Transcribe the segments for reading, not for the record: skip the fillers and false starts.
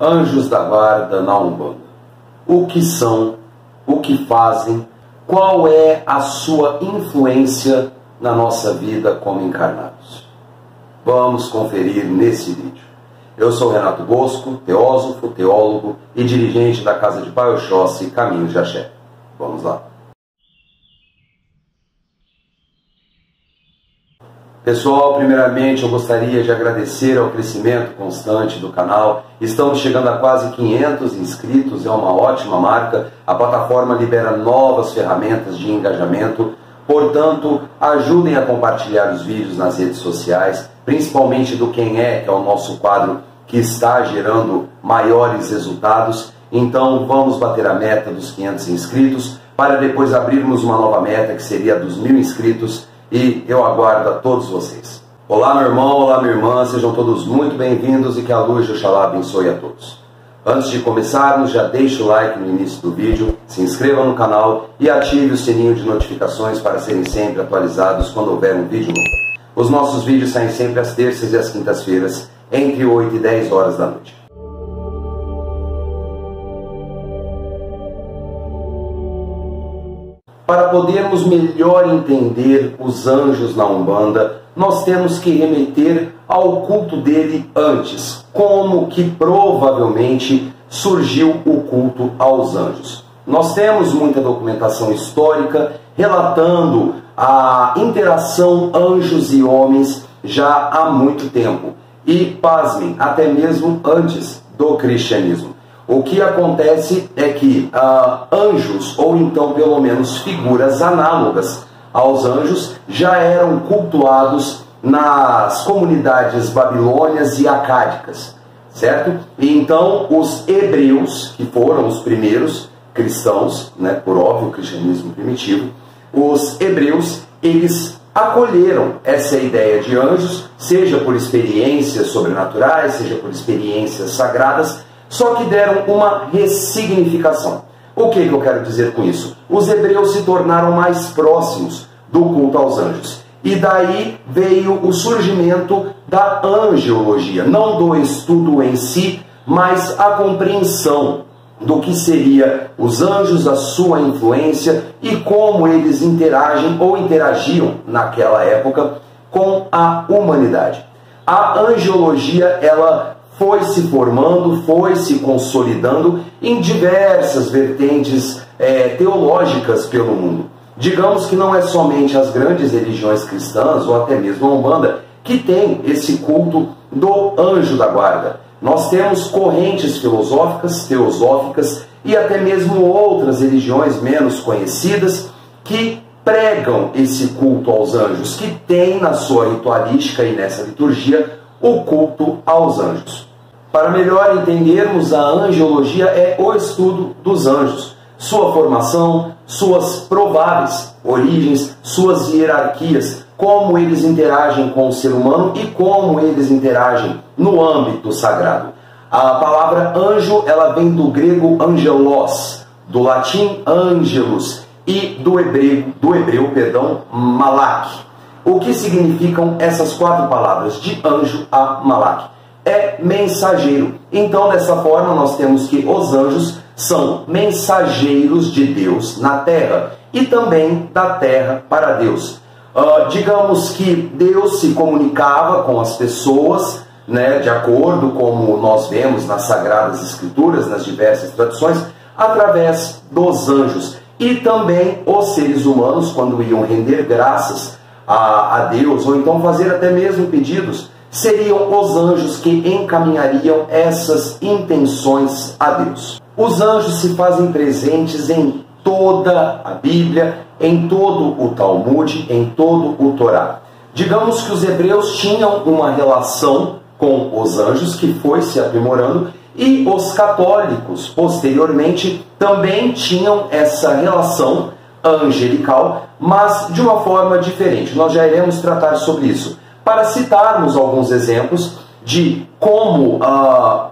Anjos da guarda na Umbanda. O que são, o que fazem, qual é a sua influência na nossa vida como encarnados? Vamos conferir nesse vídeo. Eu sou Renato Bosco, teósofo, teólogo e dirigente da Casa de Pai Oxóssi Caminhos de Axé. Vamos lá. Pessoal, primeiramente eu gostaria de agradecer ao crescimento constante do canal. Estamos chegando a quase 500 inscritos, é uma ótima marca. A plataforma libera novas ferramentas de engajamento. Portanto, ajudem a compartilhar os vídeos nas redes sociais, principalmente do Quem É, que é o nosso quadro que está gerando maiores resultados. Então vamos bater a meta dos 500 inscritos, para depois abrirmos uma nova meta, que seria a dos 1000 inscritos. E eu aguardo a todos vocês. Olá meu irmão, olá minha irmã, sejam todos muito bem-vindos e que a luz de Oxalá abençoe a todos. Antes de começarmos, já deixe o like no início do vídeo, se inscreva no canal e ative o sininho de notificações para serem sempre atualizados quando houver um vídeo novo. Os nossos vídeos saem sempre às terças e às quintas-feiras, entre 8 e 10 horas da noite. Para podermos melhor entender os anjos na Umbanda, nós temos que remeter ao culto dele antes, como que provavelmente surgiu o culto aos anjos. Nós temos muita documentação histórica relatando a interação anjos e homens já há muito tempo. E, pasmem, até mesmo antes do cristianismo. O que acontece é que anjos, ou então pelo menos figuras análogas aos anjos, já eram cultuados nas comunidades babilônias e acádicas, certo? E então os hebreus, que foram os primeiros cristãos, né, por óbvio, o cristianismo primitivo, os hebreus, eles acolheram essa ideia de anjos, seja por experiências sobrenaturais, seja por experiências sagradas, só que deram uma ressignificação. O que eu quero dizer com isso? Os hebreus se tornaram mais próximos do culto aos anjos. E daí veio o surgimento da angelologia. Não do estudo em si, mas a compreensão do que seria os anjos, a sua influência e como eles interagem ou interagiam naquela época com a humanidade. A angelologia, ela foi se formando, foi se consolidando em diversas vertentes teológicas pelo mundo. Digamos que não é somente as grandes religiões cristãs, ou até mesmo a Umbanda, que tem esse culto do anjo da guarda. Nós temos correntes filosóficas, teosóficas e até mesmo outras religiões menos conhecidas que pregam esse culto aos anjos, que tem na sua ritualística e nessa liturgia o culto aos anjos. Para melhor entendermos, a angelologia é o estudo dos anjos, sua formação, suas prováveis origens, suas hierarquias, como eles interagem com o ser humano e como eles interagem no âmbito sagrado. A palavra anjo, ela vem do grego angelos, do latim angelus e do hebreu, malak. O que significam essas quatro palavras, de anjo a malak? É mensageiro. Então, dessa forma, nós temos que os anjos são mensageiros de Deus na terra e também da terra para Deus. Digamos que Deus se comunicava com as pessoas, né, de acordo como nós vemos nas Sagradas Escrituras, nas diversas tradições, através dos anjos. E também os seres humanos, quando iam render graças a Deus, ou então fazer até mesmo pedidos, seriam os anjos que encaminhariam essas intenções a Deus. Os anjos se fazem presentes em toda a Bíblia, em todo o Talmud, em todo o Torá. Digamos que os hebreus tinham uma relação com os anjos que foi se aprimorando, e os católicos, posteriormente, também tinham essa relação angelical, mas de uma forma diferente. Nós já iremos tratar sobre isso. Para citarmos alguns exemplos de como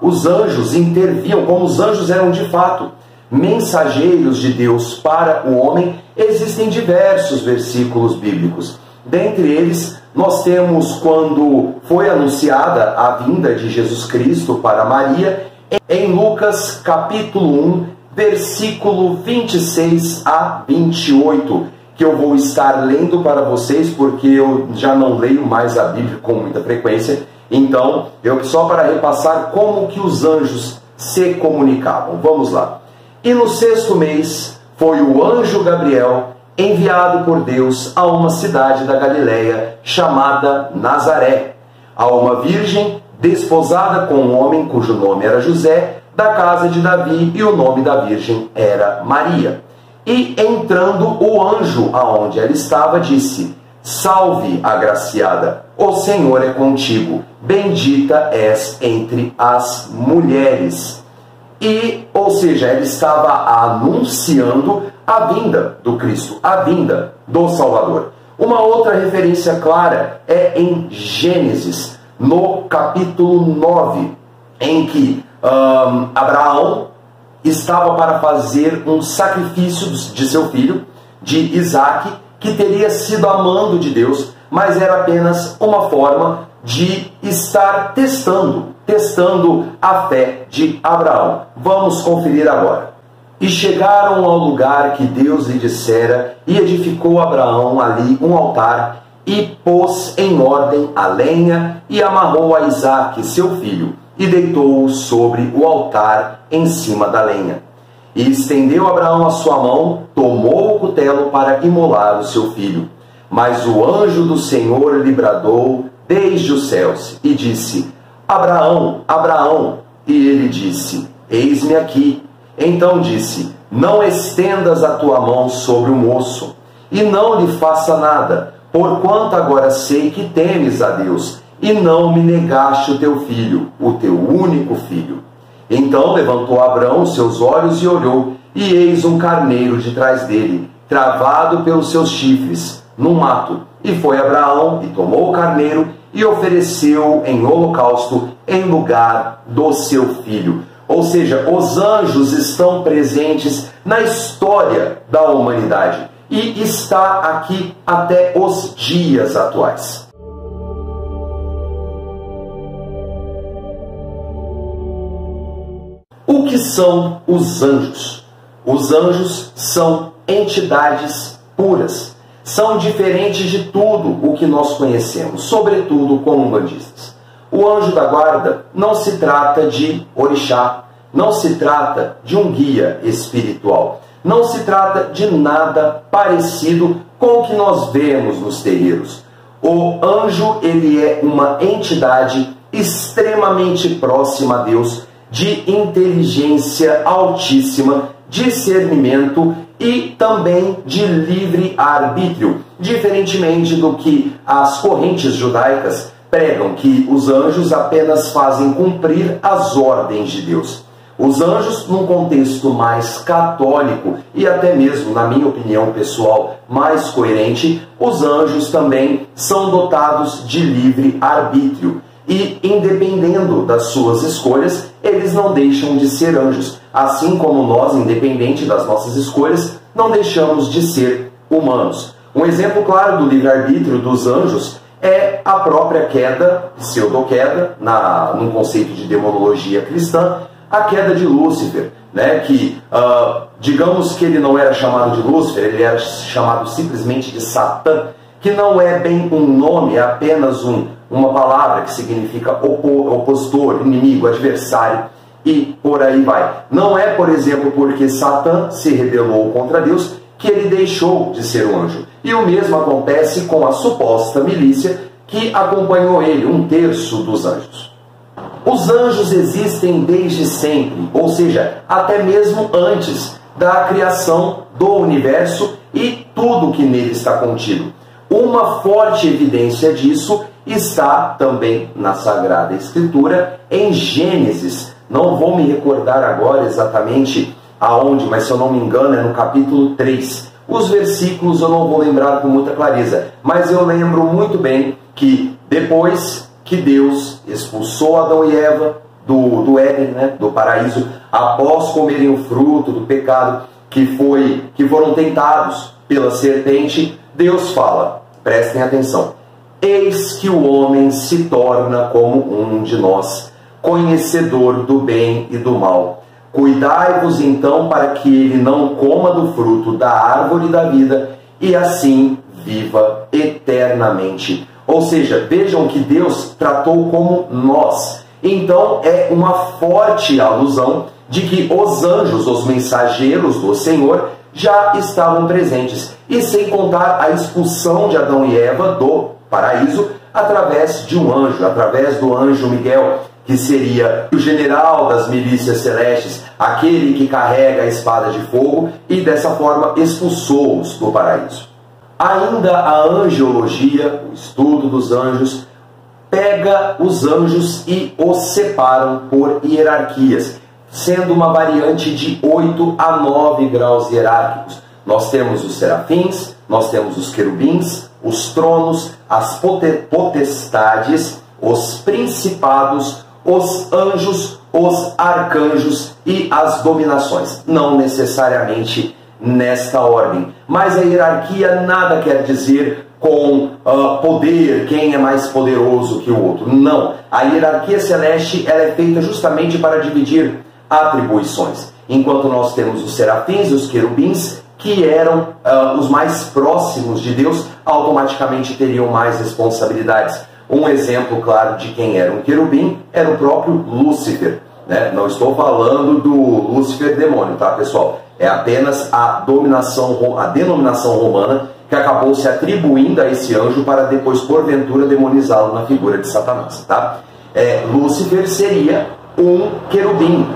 os anjos interviam, como os anjos eram de fato mensageiros de Deus para o homem, existem diversos versículos bíblicos. Dentre eles, nós temos quando foi anunciada a vinda de Jesus Cristo para Maria, em Lucas capítulo 1, versículo 26 a 28, que eu vou estar lendo para vocês, porque eu já não leio mais a Bíblia com muita frequência. Então, só para repassar como que os anjos se comunicavam. Vamos lá. E no 6º mês foi o anjo Gabriel enviado por Deus a uma cidade da Galileia chamada Nazaré, a uma virgem desposada com um homem cujo nome era José, da casa de Davi, e o nome da virgem era Maria. E entrando o anjo aonde ela estava, disse: Salve, agraciada, o Senhor é contigo, bendita és entre as mulheres. E, ou seja, ela estava anunciando a vinda do Cristo, a vinda do Salvador. Uma outra referência clara é em Gênesis, no capítulo 9, em que Abraão estava para fazer um sacrifício de seu filho, de Isaque, que teria sido a mando de Deus, mas era apenas uma forma de estar testando a fé de Abraão. Vamos conferir agora. E chegaram ao lugar que Deus lhe dissera, e edificou Abraão ali um altar, e pôs em ordem a lenha, e amarrou a Isaque, seu filho, e deitou-o sobre o altar em cima da lenha. E estendeu Abraão a sua mão, tomou o cutelo para imolar o seu filho. Mas o anjo do Senhor lhe bradou desde os céus, e disse: Abraão, Abraão. E ele disse: Eis-me aqui. Então disse: Não estendas a tua mão sobre o moço, e não lhe faça nada, porquanto agora sei que temes a Deus, e não me negaste o teu filho, o teu único filho. Então levantou Abraão os seus olhos e olhou, e eis um carneiro de trás dele, travado pelos seus chifres, num mato. E foi Abraão, e tomou o carneiro, e ofereceu em holocausto em lugar do seu filho. Ou seja, os anjos estão presentes na história da humanidade, e está aqui até os dias atuais. O que são os anjos? Os anjos são entidades puras. São diferentes de tudo o que nós conhecemos, sobretudo como umbandistas. O anjo da guarda não se trata de orixá, não se trata de um guia espiritual, não se trata de nada parecido com o que nós vemos nos terreiros. O anjo, ele é uma entidade extremamente próxima a Deus, de inteligência altíssima, discernimento e também de livre arbítrio, diferentemente do que as correntes judaicas pregam, que os anjos apenas fazem cumprir as ordens de Deus. Os anjos, num contexto mais católico e até mesmo, na minha opinião pessoal, mais coerente, os anjos também são dotados de livre arbítrio. E, independendo das suas escolhas, eles não deixam de ser anjos. Assim como nós, independente das nossas escolhas, não deixamos de ser humanos. Um exemplo claro do livre-arbítrio dos anjos é a própria queda, pseudo-queda, num conceito de demonologia cristã, a queda de Lúcifer, né? Que, digamos que ele não era chamado de Lúcifer, ele era chamado simplesmente de Satã, que não é bem um nome, é apenas uma palavra que significa opositor, inimigo, adversário, e por aí vai. Não é, por exemplo, porque Satã se rebelou contra Deus que ele deixou de ser um anjo. E o mesmo acontece com a suposta milícia que acompanhou ele, 1/3 dos anjos. Os anjos existem desde sempre, ou seja, até mesmo antes da criação do universo e tudo que nele está contido. Uma forte evidência disso está também na Sagrada Escritura, em Gênesis. Não vou me recordar agora exatamente aonde, mas se eu não me engano é no capítulo 3. Os versículos eu não vou lembrar com muita clareza, mas eu lembro muito bem que depois que Deus expulsou Adão e Eva do Éden, né, do paraíso, após comerem o fruto do pecado, que foram tentados pela serpente, Deus fala, prestem atenção: eis que o homem se torna como um de nós, conhecedor do bem e do mal. Cuidai-vos então para que ele não coma do fruto da árvore da vida e assim viva eternamente. Ou seja, vejam que Deus tratou como nós. Então é uma forte alusão de que os anjos, os mensageiros do Senhor, já estavam presentes. E sem contar a expulsão de Adão e Eva do paraíso através de um anjo, através do anjo Miguel, que seria o general das milícias celestes, aquele que carrega a espada de fogo e dessa forma expulsou-os do paraíso. Ainda a angiologia, o estudo dos anjos, pega os anjos e os separam por hierarquias, sendo uma variante de 8 a 9 graus hierárquicos. Nós temos os serafins, nós temos os querubins, os tronos, as potestades, os principados, os anjos, os arcanjos e as dominações. Não necessariamente nesta ordem, mas a hierarquia nada quer dizer com poder, quem é mais poderoso que o outro. Não, a hierarquia celeste ela é feita justamente para dividir atribuições. Enquanto nós temos os serafins e os querubins, que eram os mais próximos de Deus, automaticamente teriam mais responsabilidades. Um exemplo claro de quem era um querubim era o próprio Lúcifer, né? Não estou falando do Lúcifer demônio, tá, pessoal? É apenas a denominação romana que acabou se atribuindo a esse anjo para depois, porventura, demonizá-lo na figura de Satanás, tá? Lúcifer seria um querubim,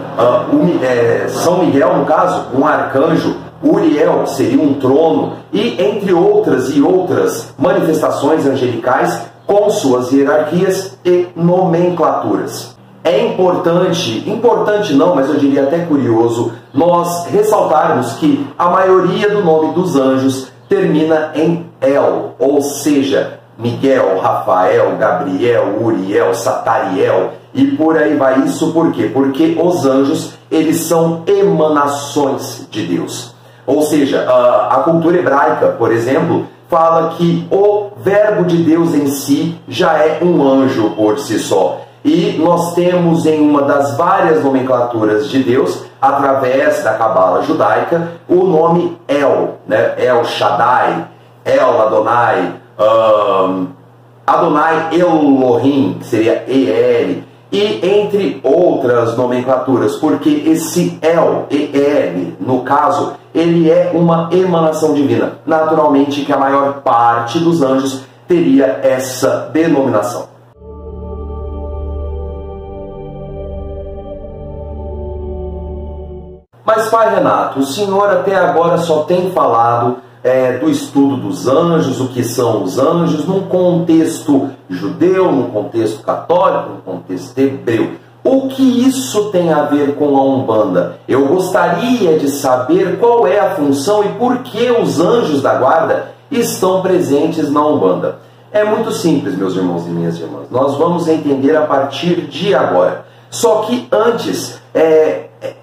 São Miguel, no caso, um arcanjo, Uriel seria um trono, e entre outras e outras manifestações angelicais com suas hierarquias e nomenclaturas. É importante não, mas eu diria até curioso, nós ressaltarmos que a maioria do nome dos anjos termina em El, ou seja, Miguel, Rafael, Gabriel, Uriel, Satariel, e por aí vai. Isso por quê? Porque os anjos, eles são emanações de Deus. Ou seja, a cultura hebraica, por exemplo, fala que o verbo de Deus em si já é um anjo por si só. E nós temos em uma das várias nomenclaturas de Deus, através da cabala judaica, o nome El, né? El Shaddai, El Adonai, Adonai Elohim, que seria El, e entre outras nomenclaturas, porque esse El, no caso, ele é uma emanação divina. Naturalmente que a maior parte dos anjos teria essa denominação. Mas, Pai Renato, o senhor até agora só tem falado do estudo dos anjos, o que são os anjos, num contexto judeu, num contexto católico, num contexto hebreu. O que isso tem a ver com a Umbanda? Eu gostaria de saber qual é a função e por que os anjos da guarda estão presentes na Umbanda. É muito simples, meus irmãos e minhas irmãs. Nós vamos entender a partir de agora. Só que antes,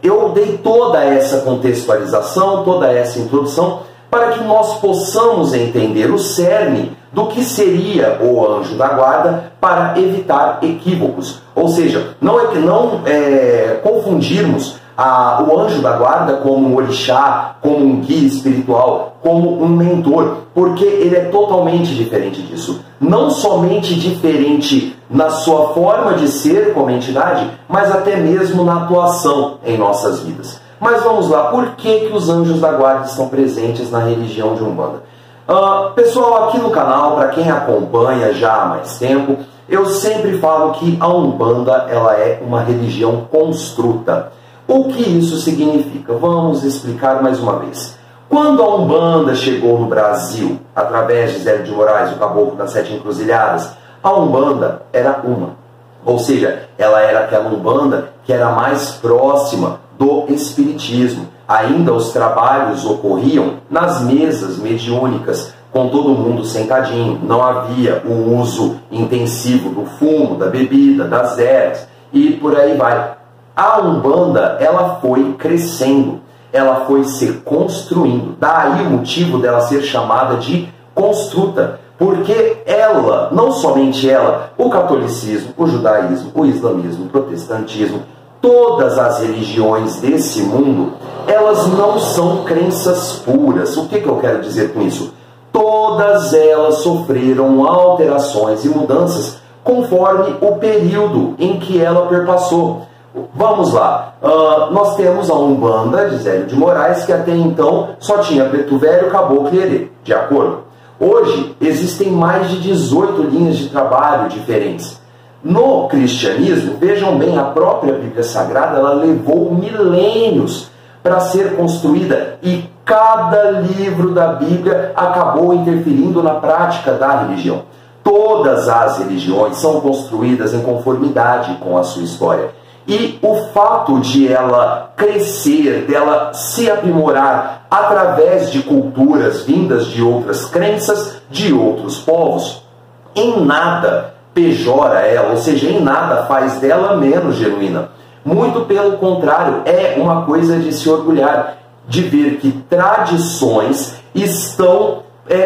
eu dei toda essa contextualização, toda essa introdução, para que nós possamos entender o cerne do que seria o anjo da guarda para evitar equívocos. Ou seja, não confundirmos o anjo da guarda como um orixá, como um guia espiritual, como um mentor, porque ele é totalmente diferente disso. Não somente diferente na sua forma de ser como entidade, mas até mesmo na atuação em nossas vidas. Mas vamos lá, por que os anjos da guarda estão presentes na religião de Umbanda? Pessoal, aqui no canal, para quem acompanha já há mais tempo, eu sempre falo que a Umbanda ela é uma religião construta. O que isso significa? Vamos explicar mais uma vez. Quando a Umbanda chegou no Brasil, através de Zé de Moraes, o caboclo das 7 encruzilhadas, a Umbanda era uma. Ou seja, ela era aquela Umbanda que era mais próxima do espiritismo. Ainda os trabalhos ocorriam nas mesas mediúnicas, com todo mundo sentadinho. Não havia o uso intensivo do fumo, da bebida, das ervas e por aí vai. A Umbanda, ela foi crescendo, ela foi se construindo. Daí o motivo dela ser chamada de construta, Porque ela, não somente ela, o catolicismo, o judaísmo, o islamismo, o protestantismo, todas as religiões desse mundo, elas não são crenças puras. O que eu quero dizer com isso? Todas elas sofreram alterações e mudanças conforme o período em que ela perpassou. Vamos lá, nós temos a Umbanda de Zélio de Moraes, que até então só tinha Preto Velho, Caboclo e Herê, de acordo? Hoje existem mais de 18 linhas de trabalho diferentes. No cristianismo, vejam bem, a própria Bíblia Sagrada, ela levou milênios para ser construída e cada livro da Bíblia acabou interferindo na prática da religião. Todas as religiões são construídas em conformidade com a sua história. E o fato de ela crescer, dela se aprimorar através de culturas vindas de outras crenças, de outros povos, em nada pejora ela, ou seja, em nada faz dela menos genuína. Muito pelo contrário, é uma coisa de se orgulhar, de ver que tradições estão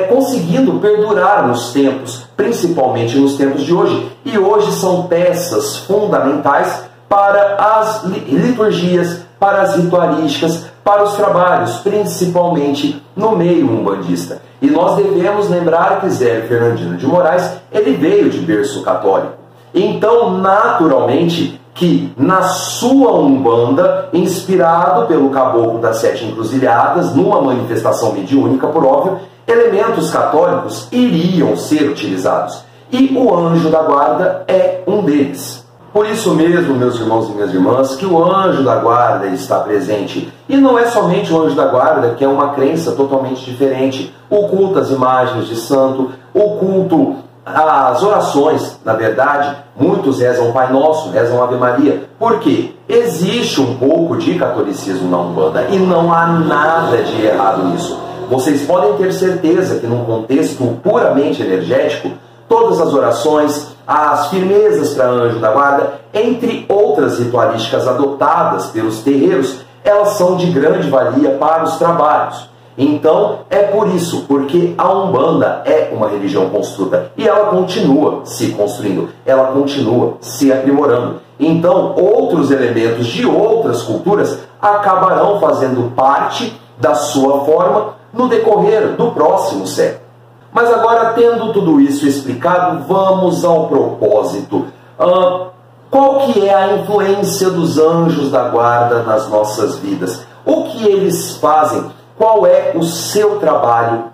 conseguindo perdurar nos tempos, principalmente nos tempos de hoje. E hoje são peças fundamentais para as liturgias, para as ritualísticas, para os trabalhos, principalmente no meio umbandista. E nós devemos lembrar que Zélio Fernandino de Moraes, ele veio de berço católico. Então, naturalmente, que na sua Umbanda, inspirado pelo Caboclo das Sete Encruzilhadas, numa manifestação mediúnica, por óbvio, elementos católicos iriam ser utilizados. E o anjo da guarda é um deles. Por isso mesmo, meus irmãos e minhas irmãs, que o anjo da guarda está presente. E não é somente o anjo da guarda, que é uma crença totalmente diferente. O culto às imagens de santo, o culto às orações, na verdade, muitos rezam Pai Nosso, rezam Ave Maria. Por quê? Existe um pouco de catolicismo na Umbanda e não há nada de errado nisso. Vocês podem ter certeza que num contexto puramente energético, todas as orações, as firmezas para anjo da guarda, entre outras ritualísticas adotadas pelos terreiros, elas são de grande valia para os trabalhos. Então, é por isso, porque a Umbanda é uma religião construta e ela continua se construindo, ela continua se aprimorando. Então, outros elementos de outras culturas acabarão fazendo parte da sua forma no decorrer do próximo século. Mas agora, tendo tudo isso explicado, vamos ao propósito. Qual que é a influência dos anjos da guarda nas nossas vidas? O que eles fazem? Qual é o seu trabalho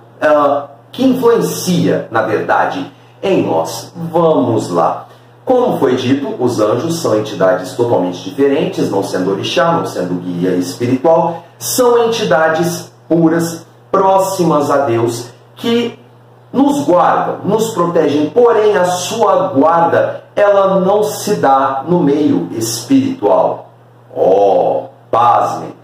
que influencia, na verdade, em nós? Vamos lá. Como foi dito, os anjos são entidades totalmente diferentes, não sendo orixá, não sendo guia espiritual, são entidades puras, próximas a Deus, que nos guardam, nos protegem, porém a sua guarda, ela não se dá no meio espiritual. Pasmem,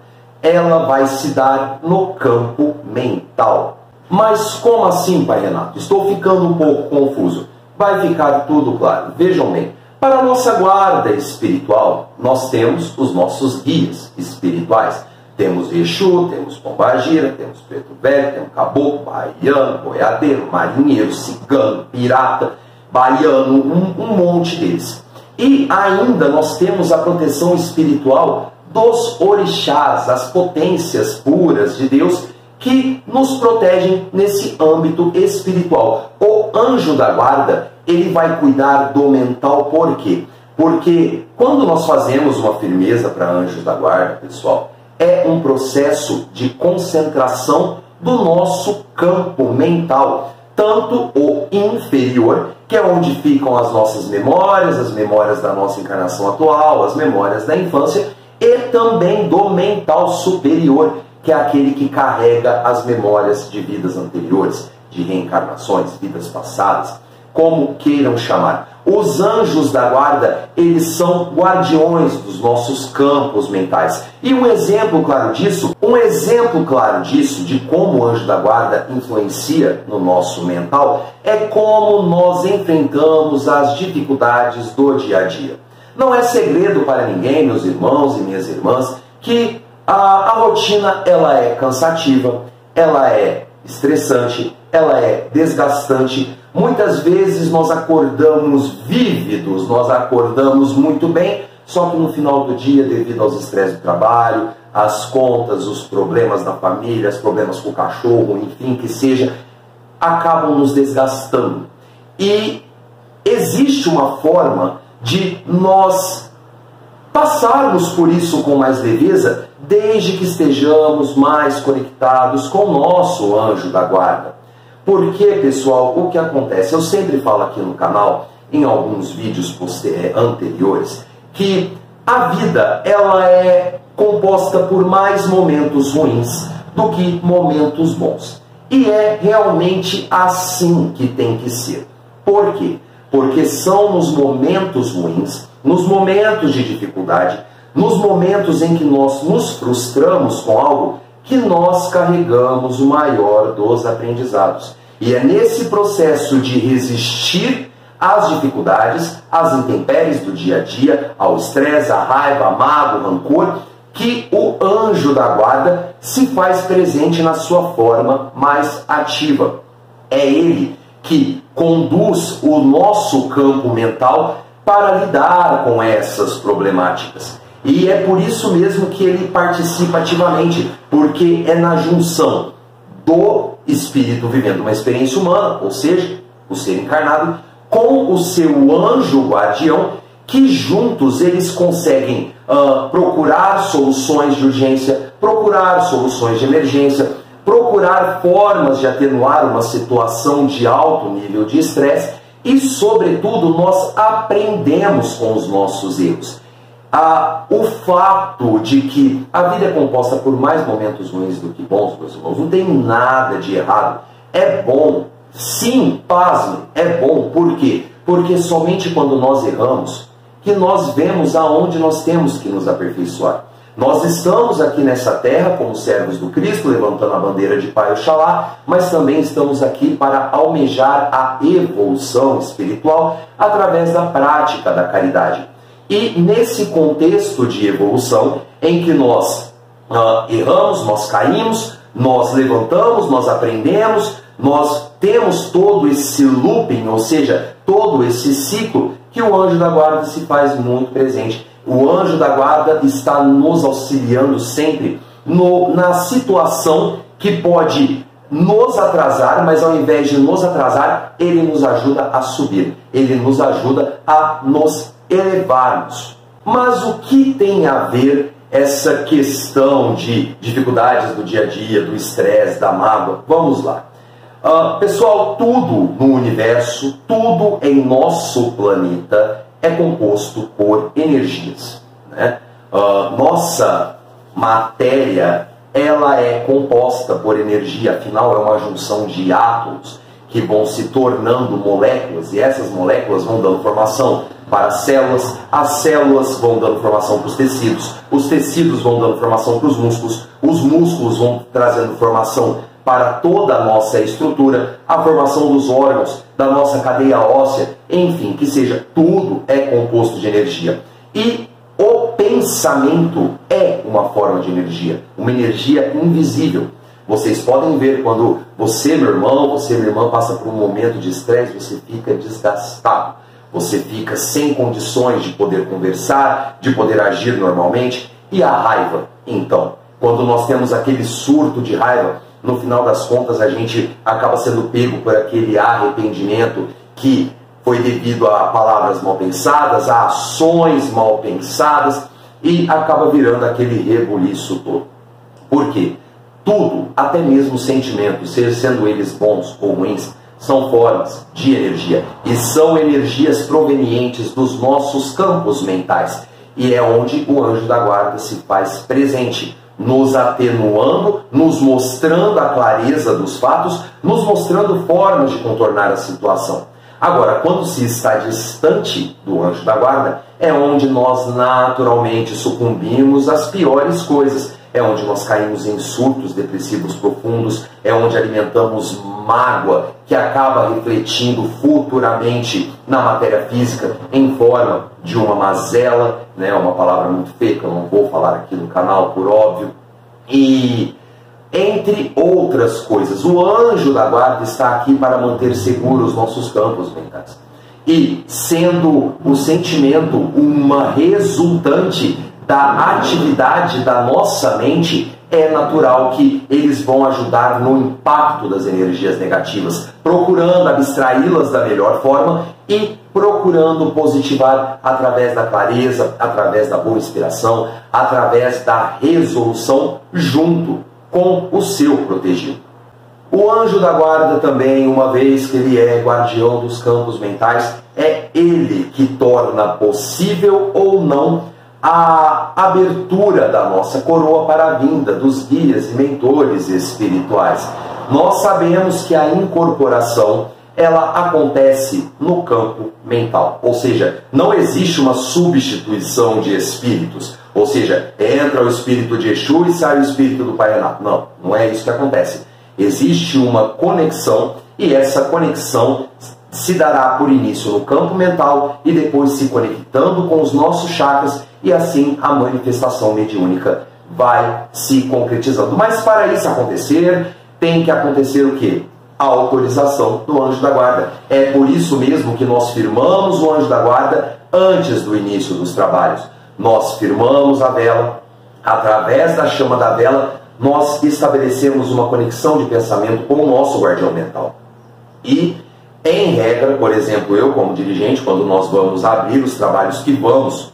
ela vai se dar no campo mental. Mas como assim, Pai Renato? Estou ficando um pouco confuso. Vai ficar tudo claro. Vejam bem, para a nossa guarda espiritual, nós temos os nossos guias espirituais. Temos Exu, temos Pombagira, temos Preto Velho, temos Caboclo, Baiano, Boiadeiro, Marinheiro, Cigano, Pirata, Baiano, um monte deles. E ainda nós temos a proteção espiritual dos orixás, as potências puras de Deus, que nos protegem nesse âmbito espiritual. O anjo da guarda, ele vai cuidar do mental, por quê? Porque quando nós fazemos uma firmeza para anjos da guarda, pessoal, é um processo de concentração do nosso campo mental, tanto o inferior, que é onde ficam as nossas memórias, as memórias da nossa encarnação atual, as memórias da infância, e também do mental superior, que é aquele que carrega as memórias de vidas anteriores, de reencarnações, vidas passadas, como queiram chamar. Os anjos da guarda, eles são guardiões dos nossos campos mentais. E um exemplo claro disso, de como o anjo da guarda influencia no nosso mental, é como nós enfrentamos as dificuldades do dia a dia. Não é segredo para ninguém, meus irmãos e minhas irmãs, que a rotina ela é cansativa, ela é estressante, ela é desgastante. Muitas vezes nós acordamos vívidos, nós acordamos muito bem, só que no final do dia, devido aos estresses do trabalho, às contas, os problemas da família, os problemas com o cachorro, enfim, que seja, acabam nos desgastando. E existe uma forma de nós passarmos por isso com mais leveza, desde que estejamos mais conectados com o nosso anjo da guarda. Porque, pessoal, o que acontece? Eu sempre falo aqui no canal, em alguns vídeos anteriores, que a vida ela é composta por mais momentos ruins do que momentos bons. E é realmente assim que tem que ser. Por quê? Porque são nos momentos ruins, nos momentos de dificuldade, nos momentos em que nós nos frustramos com algo, que nós carregamos o maior dos aprendizados. E é nesse processo de resistir às dificuldades, às intempéries do dia a dia, ao estresse, à raiva, à mágoa, ao rancor, que o anjo da guarda se faz presente na sua forma mais ativa. É ele que conduz o nosso campo mental para lidar com essas problemáticas. E é por isso mesmo que ele participa ativamente, porque é na junção do espírito vivendo uma experiência humana, ou seja, o ser encarnado, com o seu anjo guardião, que juntos eles conseguem procurar soluções de urgência, procurar soluções de emergência, procurar formas de atenuar uma situação de alto nível de estresse e, sobretudo, nós aprendemos com os nossos erros. O fato de que a vida é composta por mais momentos ruins do que bons, meus irmãos, não tem nada de errado. É bom, sim, pasme, é bom. Por quê? Porque somente quando nós erramos que nós vemos aonde nós temos que nos aperfeiçoar. Nós estamos aqui nessa terra como servos do Cristo, levantando a bandeira de Pai Oxalá, mas também estamos aqui para almejar a evolução espiritual através da prática da caridade. E nesse contexto de evolução, em que nós erramos, nós caímos, nós levantamos, nós aprendemos, nós temos todo esse looping, ou seja, todo esse ciclo, que o anjo da guarda se faz muito presente. O anjo da guarda está nos auxiliando sempre na situação que pode nos atrasar, mas ao invés de nos atrasar, ele nos ajuda a subir, ele nos ajuda a nos elevarmos. Mas o que tem a ver essa questão de dificuldades do dia a dia, do estresse, da mágoa? Vamos lá. Pessoal, tudo no universo, tudo em nosso planeta é composto por energias, né? Nossa matéria, ela é composta por energia, afinal é uma junção de átomos que vão se tornando moléculas, e essas moléculas vão dando formação para as células vão dando formação para os tecidos vão dando formação para os músculos vão trazendo formação para toda a nossa estrutura, a formação dos órgãos, da nossa cadeia óssea, enfim, que seja, tudo é composto de energia. E o pensamento é uma forma de energia, uma energia invisível. Vocês podem ver quando você, meu irmão, você, minha irmã, passa por um momento de estresse, você fica desgastado. Você fica sem condições de poder conversar, de poder agir normalmente. E a raiva? Então, quando nós temos aquele surto de raiva, no final das contas a gente acaba sendo pego por aquele arrependimento que foi devido a palavras mal pensadas, a ações mal pensadas, e acaba virando aquele rebuliço todo. Por quê? Tudo, até mesmo sentimentos, sendo eles bons ou ruins, são formas de energia. E são energias provenientes dos nossos campos mentais. E é onde o anjo da guarda se faz presente, nos atenuando, nos mostrando a clareza dos fatos, nos mostrando formas de contornar a situação. Agora, quando se está distante do anjo da guarda, é onde nós naturalmente sucumbimos às piores coisas. É onde nós caímos em surtos depressivos profundos, é onde alimentamos mágoa, que acaba refletindo futuramente na matéria física, em forma de uma mazela, né? Uma palavra muito feia que eu não vou falar aqui no canal, por óbvio. E entre outras coisas. O anjo da guarda está aqui para manter seguros os nossos campos mentais. E, sendo o sentimento uma resultante da atividade da nossa mente, é natural que eles vão ajudar no impacto das energias negativas, procurando abstraí-las da melhor forma e procurando positivar através da clareza, através da boa inspiração, através da resolução junto com o seu protegido. O anjo da guarda também, uma vez que ele é guardião dos campos mentais, é ele que torna possível ou não a abertura da nossa coroa para a vinda dos guias e mentores espirituais. Nós sabemos que a incorporação, ela acontece no campo mental, ou seja, não existe uma substituição de espíritos, ou seja, entra o espírito de Exu e sai o espírito do Pai Renato. Não, não é isso que acontece. Existe uma conexão e essa conexão se dará por início no campo mental e depois se conectando com os nossos chakras e assim a manifestação mediúnica vai se concretizando. Mas para isso acontecer, tem que acontecer o quê? A autorização do anjo da guarda. É por isso mesmo que nós firmamos o anjo da guarda antes do início dos trabalhos. Nós firmamos a vela, através da chama da vela, nós estabelecemos uma conexão de pensamento com o nosso guardião mental. E, em regra, por exemplo, eu como dirigente, quando nós vamos abrir os trabalhos que vamos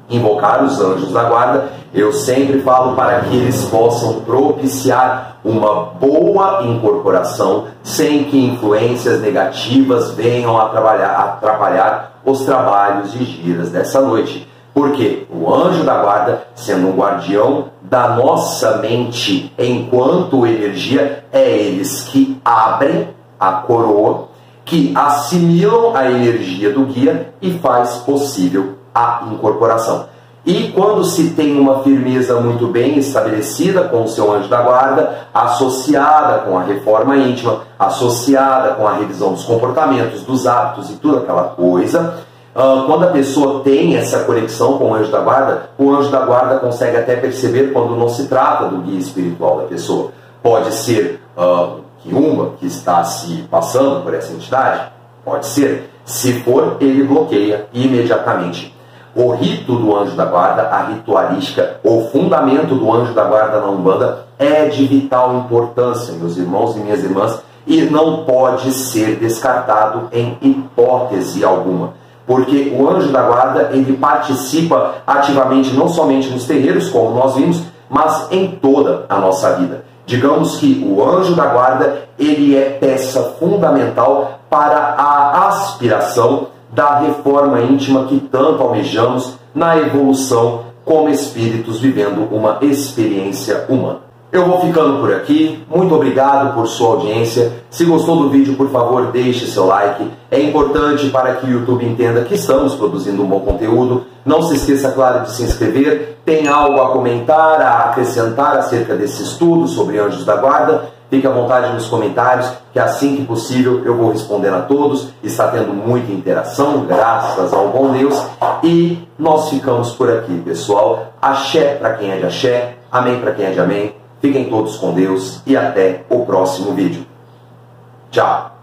invocar os anjos da guarda, eu sempre falo para que eles possam propiciar uma boa incorporação sem que influências negativas venham a atrapalhar os trabalhos de giras dessa noite. Porque o anjo da guarda, sendo um guardião da nossa mente enquanto energia, é eles que abrem a coroa, que assimilam a energia do guia e faz possível a incorporação. E quando se tem uma firmeza muito bem estabelecida com o seu anjo da guarda, associada com a reforma íntima, associada com a revisão dos comportamentos, dos hábitos e toda aquela coisa, quando a pessoa tem essa conexão com o anjo da guarda consegue até perceber quando não se trata do guia espiritual da pessoa. Pode ser quiumba que está se passando por essa entidade? Pode ser. Se for, ele bloqueia imediatamente. O rito do anjo da guarda, a ritualística, o fundamento do anjo da guarda na Umbanda é de vital importância, meus irmãos e minhas irmãs, e não pode ser descartado em hipótese alguma. Porque o anjo da guarda, ele participa ativamente não somente nos terreiros, como nós vimos, mas em toda a nossa vida. Digamos que o anjo da guarda, ele é peça fundamental para a aspiração da reforma íntima que tanto almejamos na evolução como espíritos vivendo uma experiência humana. Eu vou ficando por aqui, muito obrigado por sua audiência. Se gostou do vídeo, por favor, deixe seu like. É importante para que o YouTube entenda que estamos produzindo um bom conteúdo. Não se esqueça, claro, de se inscrever. Tem algo a comentar, a acrescentar acerca desse estudo sobre anjos da guarda? Fique à vontade nos comentários, que assim que possível eu vou respondendo a todos. Está tendo muita interação, graças ao bom Deus. E nós ficamos por aqui, pessoal. Axé para quem é de axé, amém para quem é de amém. Fiquem todos com Deus e até o próximo vídeo. Tchau!